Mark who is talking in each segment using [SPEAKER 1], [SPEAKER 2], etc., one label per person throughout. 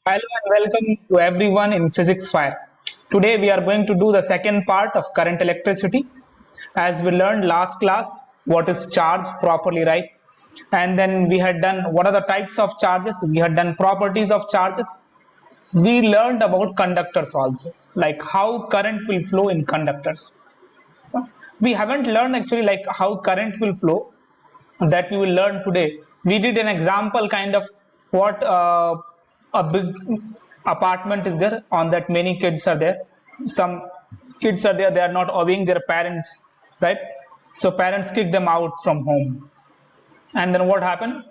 [SPEAKER 1] Hello and welcome to everyone in Physics Fire. Today we are going to do the second part of current electricity. As we learned last class, what is charge properly, right? And then we had done what are the types of charges, we had done properties of charges. We learned about conductors also, like how current will flow in conductors. We haven't learned actually like how current will flow, that we will learn today. We did an example kind of what a big apartment is there, on that many kids are there. Some kids are there, they are not obeying their parents, right? So parents kick them out from home, and then what happened?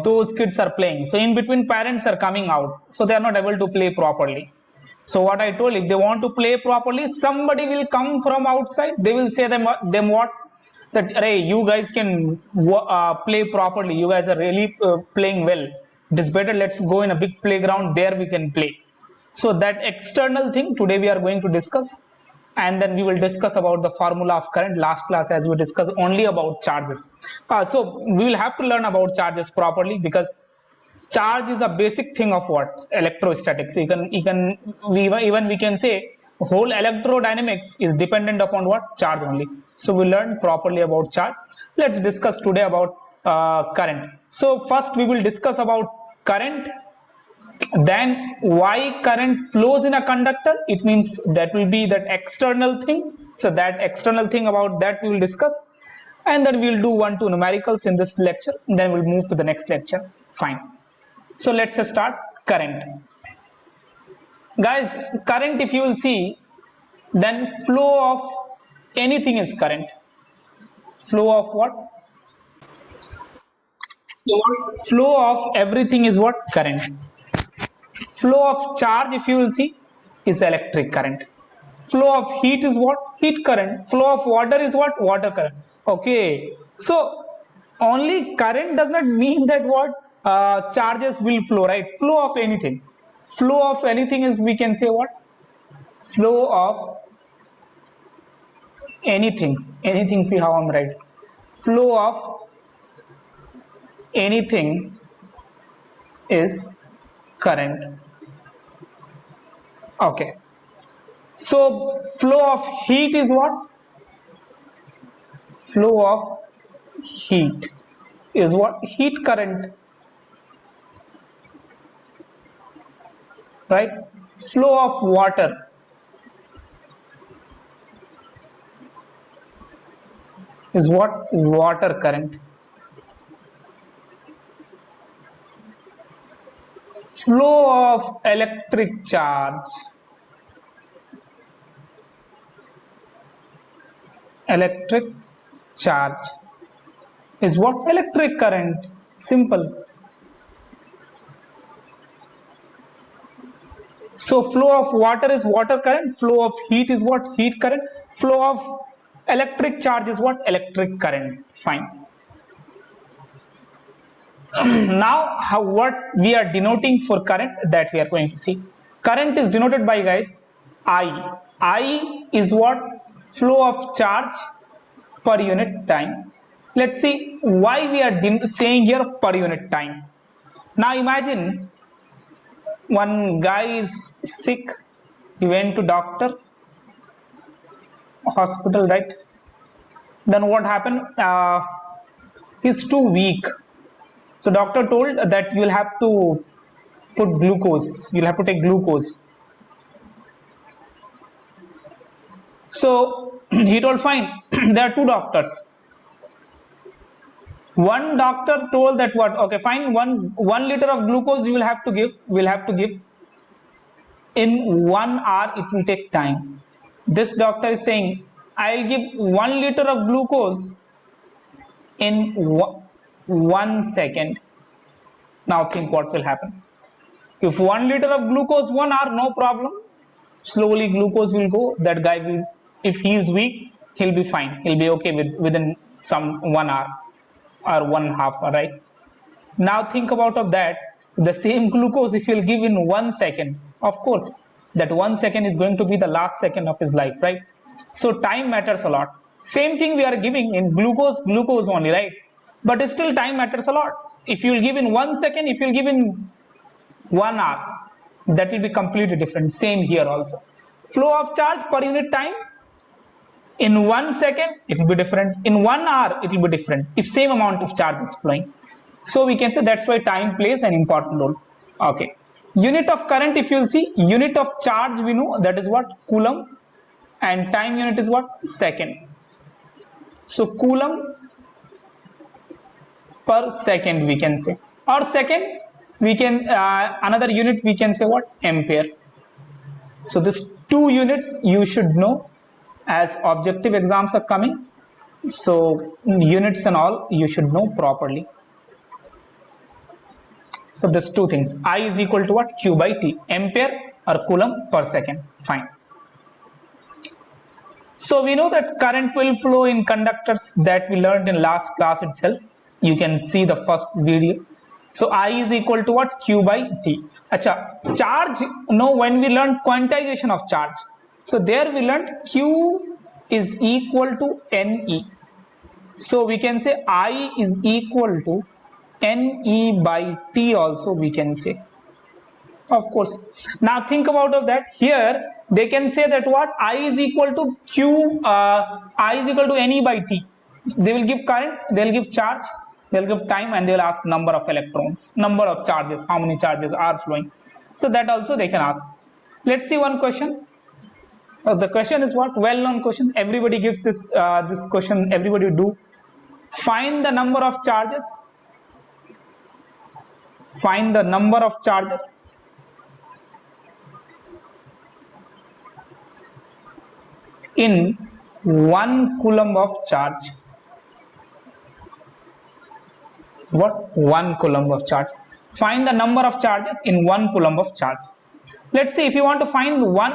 [SPEAKER 1] Those kids are playing, so in between parents are coming out, so they are not able to play properly. So what I told, if they want to play properly, somebody will come from outside, they will say them what, that hey, you guys can play properly, you guys are really playing well, it is better, let's go in a big playground, there we can play. So that external thing today we are going to discuss, and then we will discuss about the formula of current. Last class as we discussed only about charges, so we will have to learn about charges properly, because charge is a basic thing of what, electrostatics. Even we can say whole electrodynamics is dependent upon what, charge only. So we learn properly about charge. Let's discuss today about current. So first we will discuss about current, then why current flows in a conductor. It means that will be that external thing, so that external thing, about that we will discuss, and then we will do 1 2 numericals in this lecture, then we'll move to the next lecture. Fine. So let's start current. Guys, current, if you will see, then flow of anything is current. Flow of what? So flow of everything is what? Current. Flow of charge, if you will see, is electric current. Flow of heat is what? Heat current. Flow of water is what? Water current. Okay, so only current does not mean that what charges will flow, right? Flow of anything, flow of anything is, we can say what, flow of anything. See how I'm right, flow of anything is current. Okay, so flow of heat is what? Flow of heat is what? Heat current, right? Flow of water is what? Water current. Flow of electric charge, electric charge is what? Electric current. Simple. So flow of water is water current, flow of heat is what? Heat current, flow of electric charge is what? Electric current. Fine. Now what we are denoting for current, that we are going to see. Current is denoted by, guys, I is what? Flow of charge per unit time. Let's see why we are saying here per unit time. Now imagine one guy is sick, he went to doctor, hospital, right? Then what happened? He's too weak, so doctor told that you will have to put glucose, you'll have to take glucose. So he told fine. There are two doctors. One doctor told that what, okay fine, one liter of glucose you will have to give in 1 hour, it will take time. This doctor is saying I'll give 1 liter of glucose in 1 second. Now think what will happen. If 1 liter of glucose 1 hour, no problem, slowly glucose will go, that guy will, if he is weak, he'll be fine, he'll be okay within some 1 hour or 1.5 hour, right? Now think about of that, the same glucose if you'll give in 1 second, of course that 1 second is going to be the last second of his life, right? So time matters a lot. Same thing we are giving in glucose only, right? But still time matters a lot. If you'll give in 1 second, if you'll give in 1 hour, that will be completely different. Same here also. Flow of charge per unit time, in 1 second it will be different, in 1 hour it will be different if same amount of charge is flowing. So we can say that's why time plays an important role. Okay, unit of current, if you'll see, unit of charge we know that is what, coulomb, and time unit is what, second. So coulomb per second we can say, or second we can another unit we can say what, ampere. So this two units you should know as objective exams are coming, so units and all you should know properly. So this two things, I is equal to what, q by t, ampere or coulomb per second. Fine. So we know that current will flow in conductors, that we learned in last class itself. You can see the first video. So I is equal to what, q by t. Acha, charge, no, when we learned quantization of charge, so there we learned q is equal to ne. So we can say I is equal to ne by t also we can say. Of course. Now think about of that. Here they can say that what, I is equal to q, I is equal to ne by t. They will give current, they will give charge, they will give time, and they will ask number of electrons, number of charges, how many charges are flowing. So that also they can ask. Let's see one question. The question is what, well known question, everybody gives this this question, everybody do. Find the number of charges, find the number of charges in 1 coulomb of charge. What, 1 coulomb of charge. Find the number of charges in 1 coulomb of charge. Let's see, if you want to find one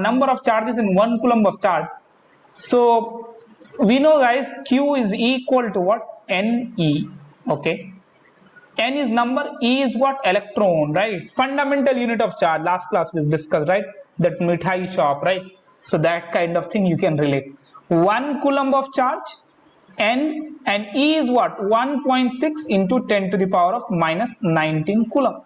[SPEAKER 1] number of charges in 1 coulomb of charge, so we know guys, q is equal to what, ne. Okay, n is number, e is what, electron, right? Fundamental unit of charge, last class we discussed, right? That mithai shop, right? So that kind of thing you can relate. 1 coulomb of charge, n, and e is what, 1.6 into 10 to the power of minus 19 coulomb.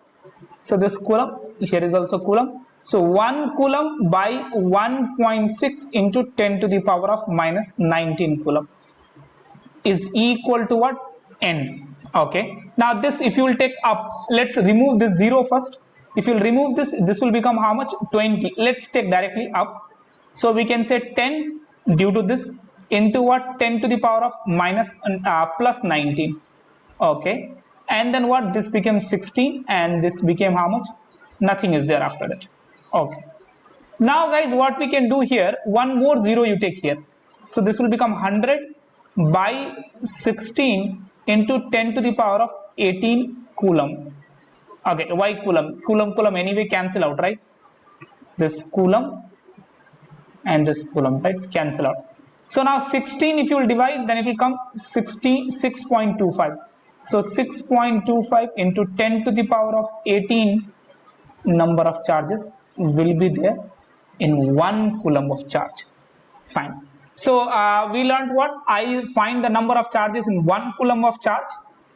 [SPEAKER 1] So this coulomb, here is also coulomb. So 1 coulomb by 1.6 into 10 to the power of minus 19 coulomb is equal to what, n. Okay, now this, if you will take up, let's remove this 0 first. If you will remove this, this will become how much, 20. Let's take directly up. So we can say 10 due to this into what, 10 to the power of minus plus 19. Okay, and then what, this became 16, and this became how much, nothing is there after that. Okay, now guys, what we can do here, one more 0 you take here, so this will become 100 by 16 into 10 to the power of 18 coulomb. Okay, why coulomb, coulomb anyway cancel out, right? This coulomb and this coulomb, right, cancel out. So now 16 if you will divide, then it will come 6.25. So 6.25 into 10 to the power of 18 number of charges will be there in 1 coulomb of charge. Fine. So we learned what, I find the number of charges in 1 coulomb of charge,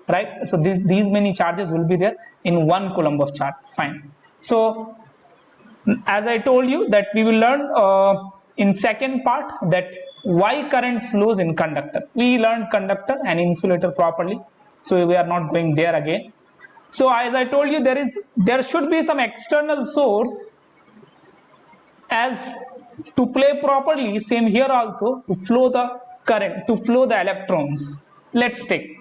[SPEAKER 1] right? So these many charges will be there in 1 coulomb of charge. Fine. So as I told you that we will learn in second part that why current flows in conductor. We learned conductor and insulator properly, so we are not going there again. So as I told you, there should be some external source as to play properly. Same here also, to flow the current, to flow the electrons. Let's take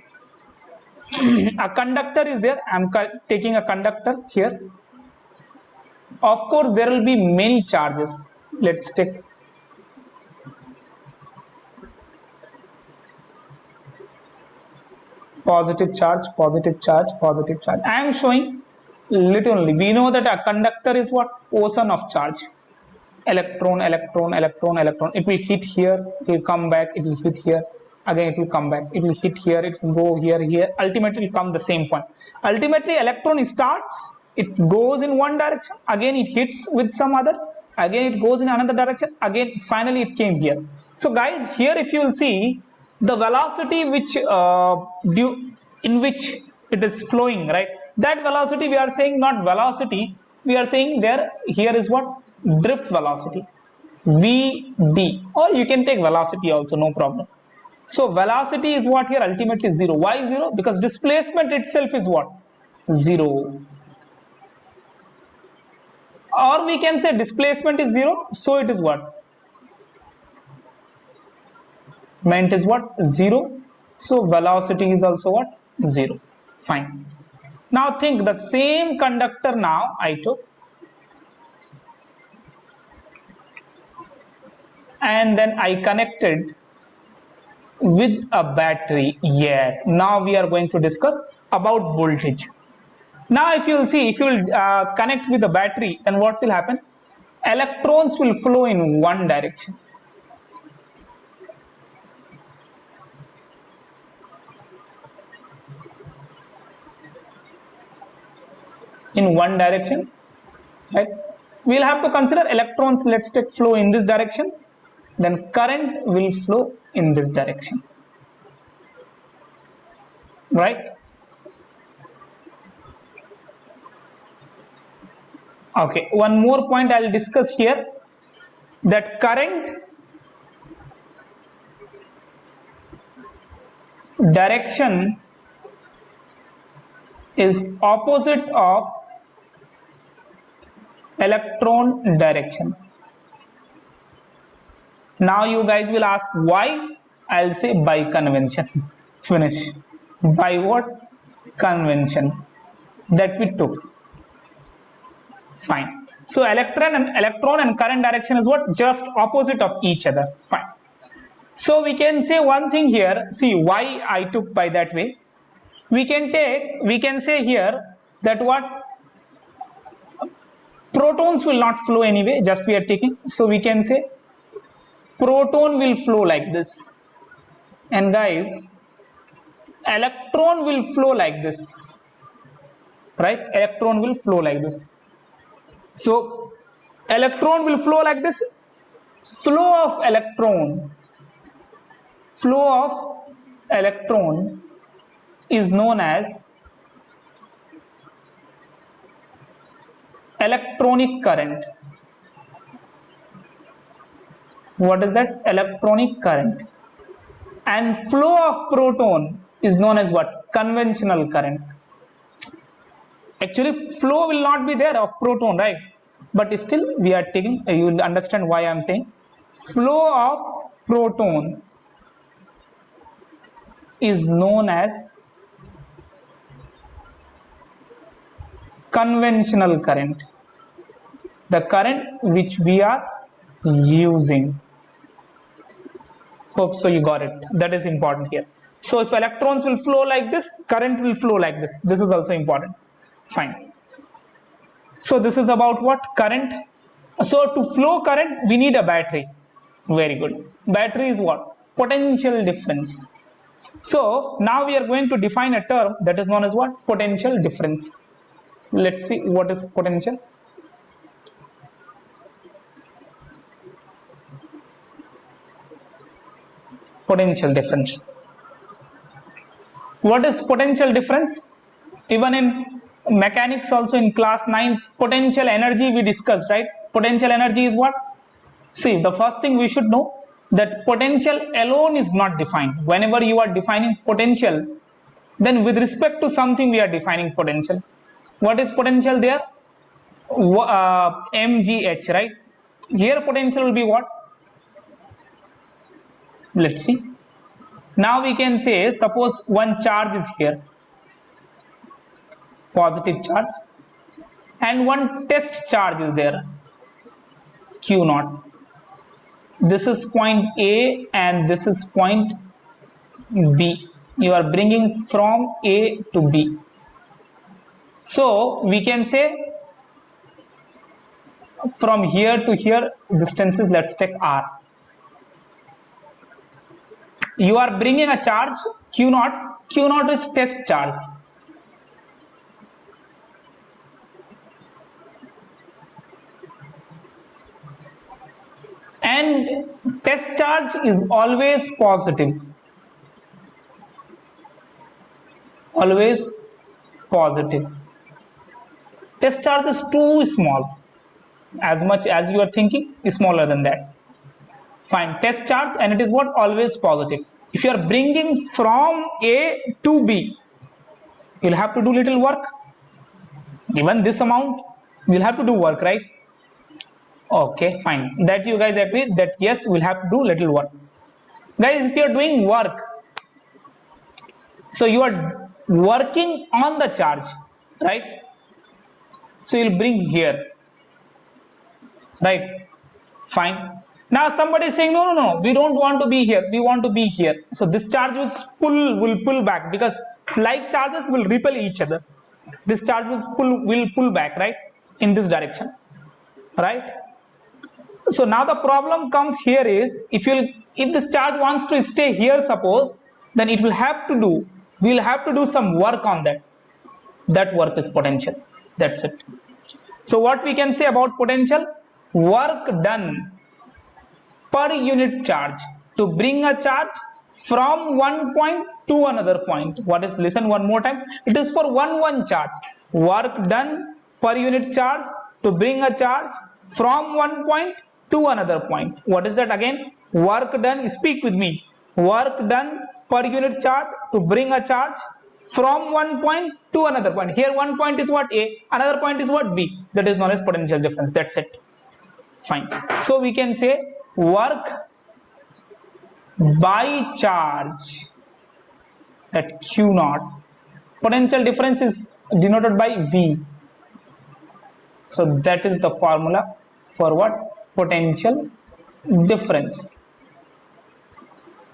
[SPEAKER 1] a conductor is there. I'm taking a conductor here. Of course there will be many charges. Let's take positive charge, positive charge, positive charge. I am showing little only. We know that a conductor is what, ocean of charge. Electron, electron, electron, electron. It will hit here, it will come back, it will hit here, again it will come back, it will hit here, it will go here, here, ultimately it will come the same point. Ultimately electron starts, it goes in one direction, again it hits with some other, again it goes in another direction, again finally it came here. So guys, here if you will see the velocity which in which it is flowing, right, That velocity we are saying not velocity, we are saying there here is what? Drift velocity, Vd, or you can take velocity also, no problem. So velocity is what here? Ultimately 0. Why 0? Because displacement itself is what? 0. Or we can say displacement is 0, so it is what? Meant is what? 0. So velocity is also what? 0. Fine. Now think the same conductor now I took and then I connected with a battery. Yes, now we are going to discuss about voltage. Now if you will see, if you will connect with the battery, then what will happen? Electrons will flow in one direction. In one direction, right? We'll have to consider electrons, let's take flow in this direction, then current will flow in this direction, right? Okay, one more point I'll discuss here, that current direction is opposite of electron direction. Now you guys will ask why? I'll say by convention. Finish. By what? Convention that we took. Fine. So electron and current direction is what? Just opposite of each other. Fine. So we can say one thing here. See why I took by that way. We can say here that what? Protons will not flow anyway, just we are taking. So we can say proton will flow like this. And guys, electron will flow like this. Right? Electron will flow like this. So electron will flow like this. Flow of electron is known as electronic current. What is that? Electronic current. And flow of proton is known as what? Conventional current. Actually flow will not be there of proton, right? But still we are taking, you will understand why I am saying flow of proton is known as conventional current, the current which we are using. Hope so you got it. That is important here. So if electrons will flow like this, current will flow like this. This is also important. Fine. So this is about what? Current. So to flow current, we need a battery. Very good. Battery is what? Potential difference. So now we are going to define a term that is known as what? Potential difference. Let's see what is potential. Potential difference. What is potential difference? Even in mechanics also in class 9, potential energy we discussed, right? Potential energy is what? See, the first thing we should know that potential alone is not defined. Whenever you are defining potential, then with respect to something we are defining potential. What is potential there? mgh, right? Here potential will be what? Let's see. Now we can say, suppose one charge is here, positive charge, and one test charge is there, q naught. This is point A and this is point B. You are bringing from A to B. So we can say from here to here distances, let's take r. You are bringing a charge q naught. Q naught is test charge. And test charge is always positive. Always positive. Test charge is too small. As much as you are thinking is smaller than that. Fine. Test charge, and it is what? Always positive. If you are bringing from A to B, you'll have to do little work. Given this amount, you'll have to do work, right? Okay, fine. That you guys agree that yes, we'll have to do little work. Guys, if you're doing work, so you are working on the charge, right? So you'll bring here, right? Fine. Now somebody is saying, no, we don't want to be here. We want to be here. So this charge will pull back, because like charges will repel each other. This charge will pull back, right? In this direction, right? So now the problem comes here is, if this charge wants to stay here, suppose, then we'll have to do some work on that. That work is potential. That's it. So what we can say about potential? Work done per unit charge to bring a charge from one point to another point. What is, listen one more time, it is for one charge. Work done per unit charge to bring a charge from one point to another point. What is that again? Work done, speak with me. Work done per unit charge to bring a charge from one point to another point. Here one point is what? A, another point is what? B. That is known as potential difference. That's it. Fine. So we can say work by charge, that Q naught. Potential difference is denoted by V. So that is the formula for what? Potential difference.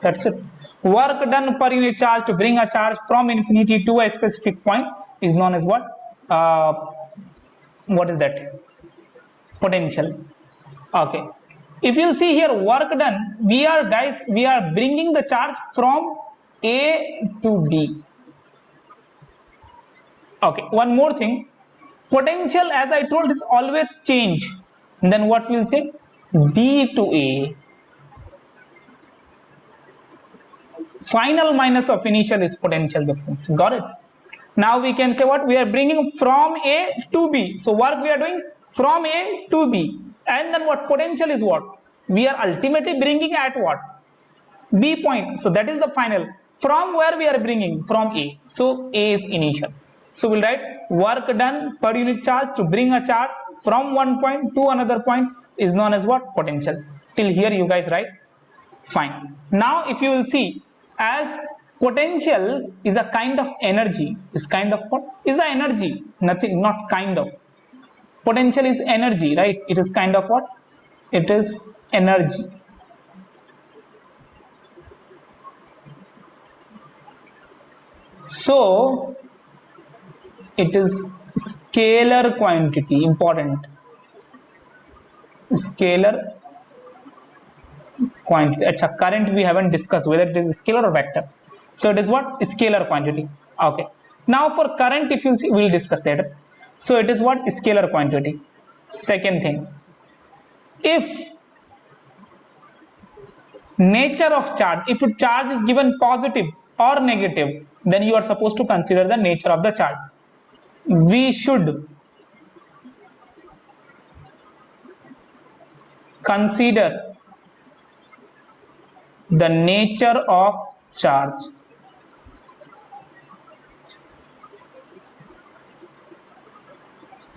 [SPEAKER 1] That's it. Work done per unit charge to bring a charge from infinity to a specific point is known as what? What is that? Potential. Okay. If you'll see here, work done, we are bringing the charge from A to B. Okay. One more thing. Potential, as I told, is always change. And then what we'll say? B to A. Final minus of initial is potential difference. Got it? Now we can say what? We are bringing from A to B. So work we are doing from A to B. And then what? Potential is what? We are ultimately bringing at what? B point. So that is the final. From where we are bringing? From A. So A is initial. So we'll write work done per unit charge to bring a charge from one point to another point is known as what? Potential. Till here you guys write? Fine. Now if you will see, as potential is a kind of energy, is kind of what? Is a energy. Nothing, not kind of. Potential is energy, right? It is kind of what? It is energy. So it is scalar quantity, important. Scalar quantity. Achha, current we haven't discussed whether it is scalar or vector. So it is what? Scalar quantity. Okay. Now for current, if you see, we'll discuss later. So it is what? Scalar quantity. Second thing, if nature of charge, if a charge is given positive or negative, then you are supposed to consider the nature of the charge. We should consider the nature of charge.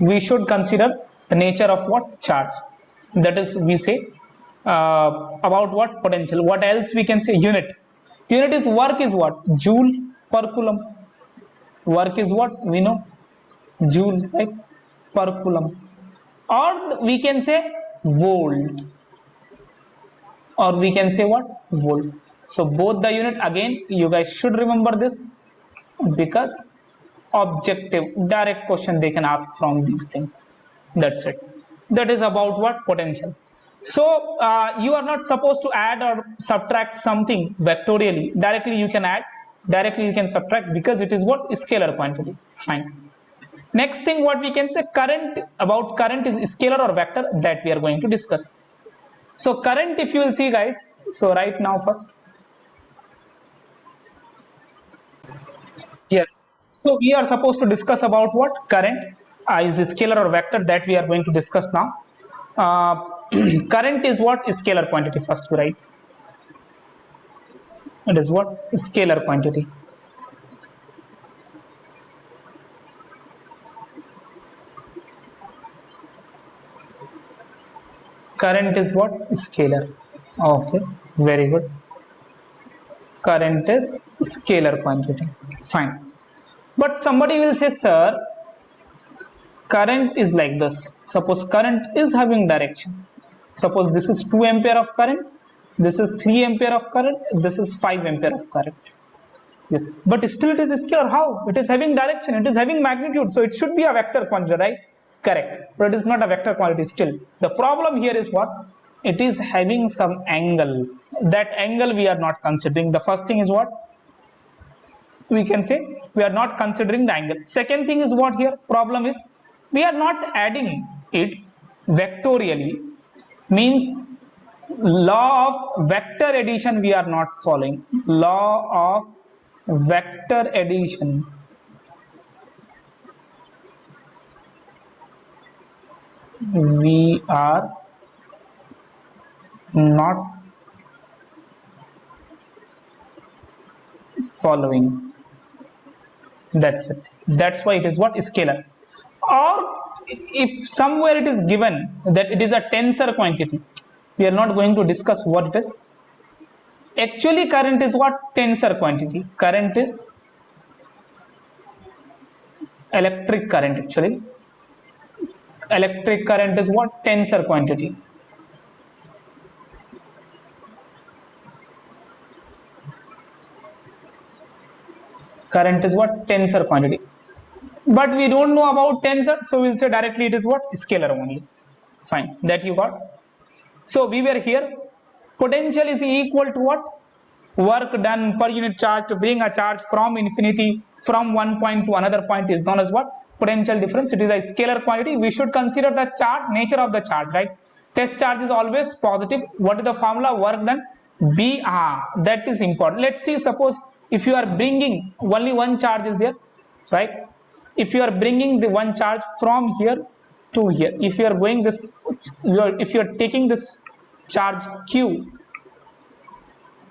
[SPEAKER 1] We should consider the nature of what? Charge. That is, we say about what? Potential. What else we can say? Unit. Unit is work is what? Joule per coulomb. Work is what? We know. Joule, right? Per coulomb. Or we can say volt. Or we can say what? Volt. So both the unit, again, you guys should remember this, because objective direct question they can ask from these things. That's it. That is about what? Potential. So you are not supposed to add or subtract something vectorially. Directly you can add, directly you can subtract, because it is what? Scalar quantity. Fine. Next thing what we can say, current, about current is scalar or vector, that we are going to discuss. So current, if you will see guys, so right now first. Yes. So we are supposed to discuss about what? Current. is a scalar or vector, that we are going to discuss now. Current is what? Scalar quantity. First we write. It is what? Scalar quantity. Current is what? Scalar. Okay, very good. Current is scalar quantity. Fine. But somebody will say, sir, current is like this. Suppose current is having direction. Suppose this is 2 ampere of current, this is 3 ampere of current, this is 5 ampere of current. Yes, but still it is scalar. How? It is having direction, it is having magnitude, so it should be a vector quantity, right? Correct, but it is not a vector quantity still. The problem here is what? It is having some angle. That angle we are not considering. The first thing is what? We can say we are not considering the angle. Second thing is what here? Problem is we are not adding it vectorially, means law of vector addition we are not following. Law of vector addition. We are not following. That's it. That's why it is what? Scalar. Or if somewhere it is given that it is a tensor quantity, we are not going to discuss what it is. Actually current is what? Tensor quantity. Current is electric current. Actually electric current is what? Tensor quantity. Current is what? Tensor quantity. But we don't know about tensor, so we'll say directly it is what? Scalar only. Fine, that you got. So we were here. Potential is equal to what? Work done per unit charge to bring a charge from infinity from one point to another point is known as what? Potential difference. It is a scalar quantity. We should consider the charge, nature of the charge, right? Test charge is always positive. What is the formula? Work done. B. That is important. Let's see, suppose if you are bringing only one charge is there, right? If you are bringing the one charge from here to here, if you are going this, if you are taking this charge Q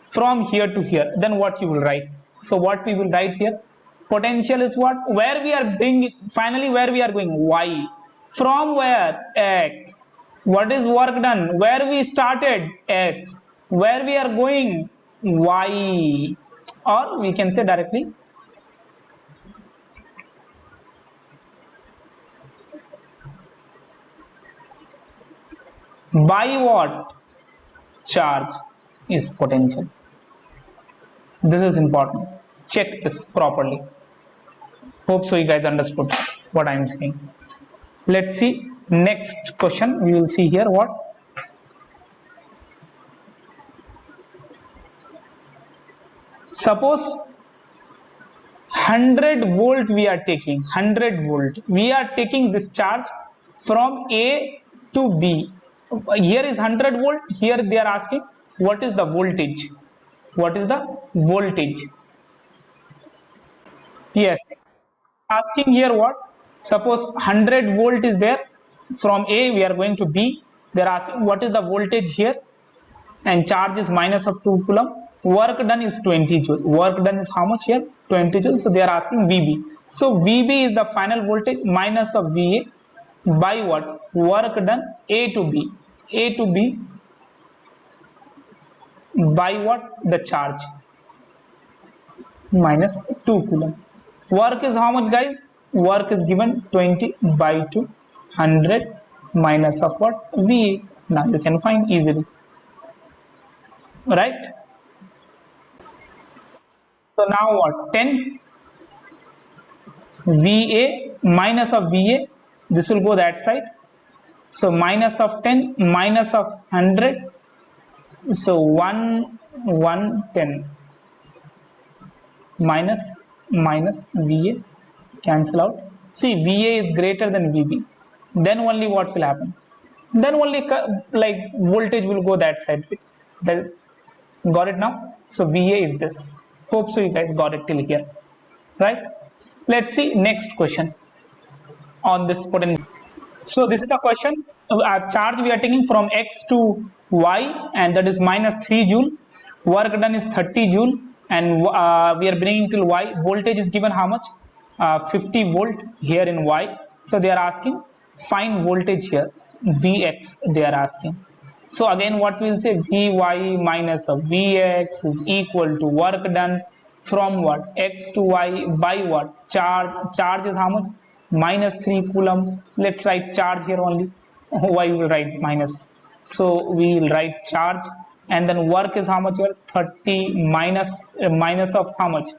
[SPEAKER 1] from here to here, then what you will write? So what we will write here? Potential is what? Where we are bringing, finally where we are going? Y. From where? X. What is work done? Where we started? X. Where we are going? Y. Or we can say directly by what? Charge is potential. This is important. Check this properly. Hope so you guys understood what I am saying. Let's see next question. We will see here what? Suppose 100 volt we are taking. 100 volt. We are taking this charge from A to B. Here is 100 volt. Here they are asking what is the voltage? What is the voltage? Yes, asking here what? Suppose 100 volt is there, from A we are going to B. They are asking what is the voltage here, and charge is minus of 2 coulomb. Work done is 20 joule. Work done is how much here? 20 joule. So they are asking VB. So VB is the final voltage minus of VA by what? Work done A to B. A to B by what? The charge minus 2 coulomb. Work is how much, guys? Work is given 20 by 2, 100 minus of what? VA. Now you can find easily, right? So now what? 10 VA minus of VA. This will go that side. So minus of 10 minus of 100. So 110 minus VA, cancel out. See, VA is greater than VB. Then only what will happen? Then only like voltage will go that side. Got it now? So VA is this. Hope so you guys got it till here, right? Let's see next question. on this potential. So this is the question. Charge we are taking from x to y, and that is minus 3 joule. Work done is 30 joule, and we are bringing till y. Voltage is given how much? 50 volt here in y. So they are asking find voltage here, Vx they are asking. So again what we will say, Vy minus of Vx is equal to work done from what? X to y by what? Charge is how much? Minus 3 coulomb. Let's write charge here only. Why we will write minus? So we will write charge, and then work is how much here? 30 minus of how much?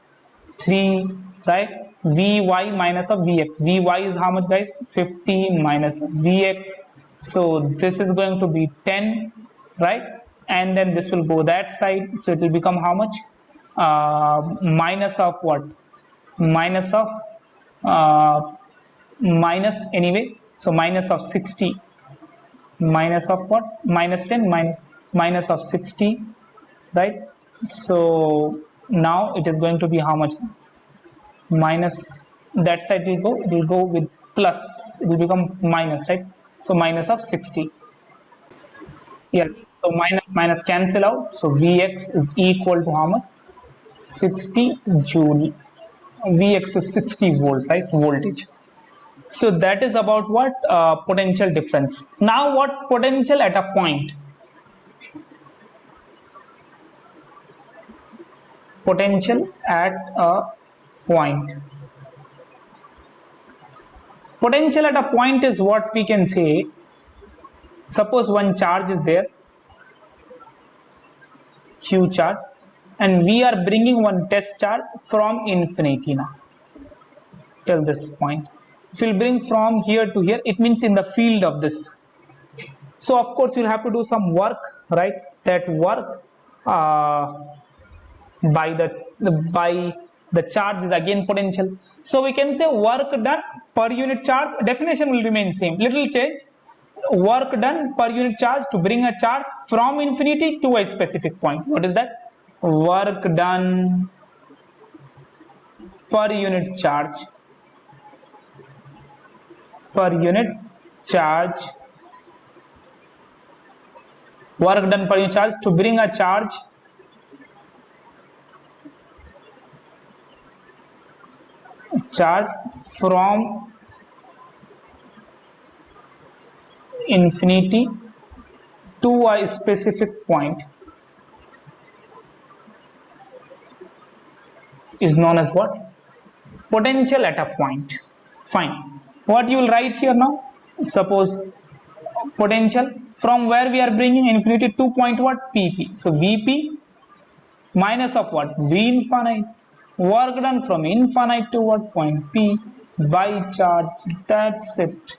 [SPEAKER 1] 3, right? Vy minus of Vx. Vy is how much, guys? 50 minus Vx. So this is going to be 10, right? And then this will go that side. So it will become how much? Minus of what? Minus of minus anyway. So minus of 60. Minus of what? Minus 10 minus of 60, right? So now it is going to be how much? Minus, that side will go with plus, it will become minus, right? So minus of 60. Yes, so minus cancel out. So Vx is equal to how much? 60 joule. Vx is 60 volt, right? Voltage. So that is about what? Potential difference. Now what potential at a point? Potential at a point. Potential at a point is what we can say. Suppose one charge is there, Q charge, and we are bringing one test charge from infinity now till this point. If we'll bring from here to here, it means in the field of this. So of course you'll have to do some work, right? That work by the charge is again potential. So we can say work done per unit charge. Definition will remain same. Little change. Work done per unit charge to bring a charge from infinity to a specific point. What is that? Work done per unit charge. Per unit charge. Work done per unit charge to bring a charge from infinity to a specific point is known as what? Potential at a point. Fine. What you will write here now? Suppose potential from where we are bringing infinity to point what? Pp. So Vp minus of what? V infinite. Work done from infinite to what point? P by charge. That's it.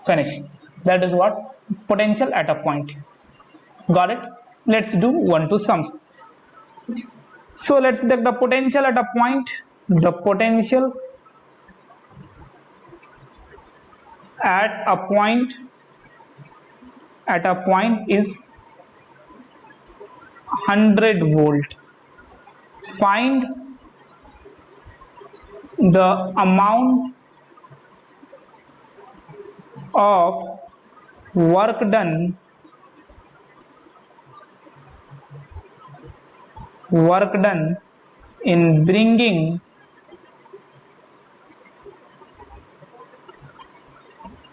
[SPEAKER 1] Finish. That is what? Potential at a point. Got it? Let's do 1 2 sums. So let's take the potential at a point. The potential at a point is 100 volt. Find the amount of work done in bringing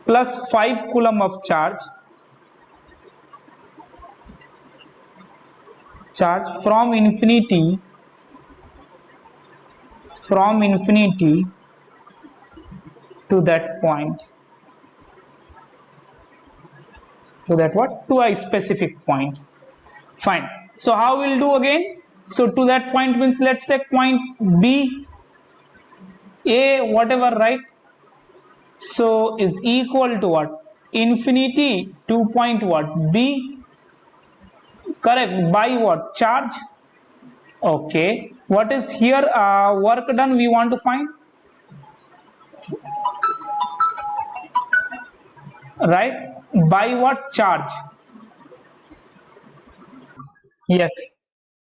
[SPEAKER 1] plus 5 coulomb of charge from infinity to that point. To that what? To a specific point. Fine. So how we'll do again? So to that point means let's take point B, A, whatever, right? So is equal to what? Infinity to point what? B. Correct. By what? Charge. Okay. What is here? Work done we want to find. Right? By what? Charge. Yes.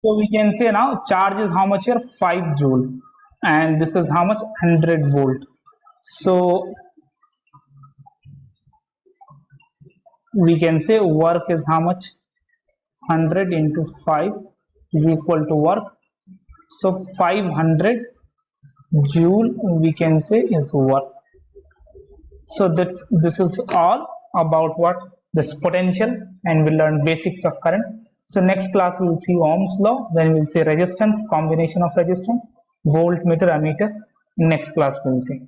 [SPEAKER 1] So we can say now charge is how much here? 5 joule. And this is how much? 100 volt. So we can say work is how much? 100 into 5 is equal to work. So 500 joule we can say is work. So that this is all about what? This potential, and we'll learn basics of current. So next class we will see Ohm's law, then we'll see resistance, combination of resistance, voltmeter, ammeter. Next class we'll see.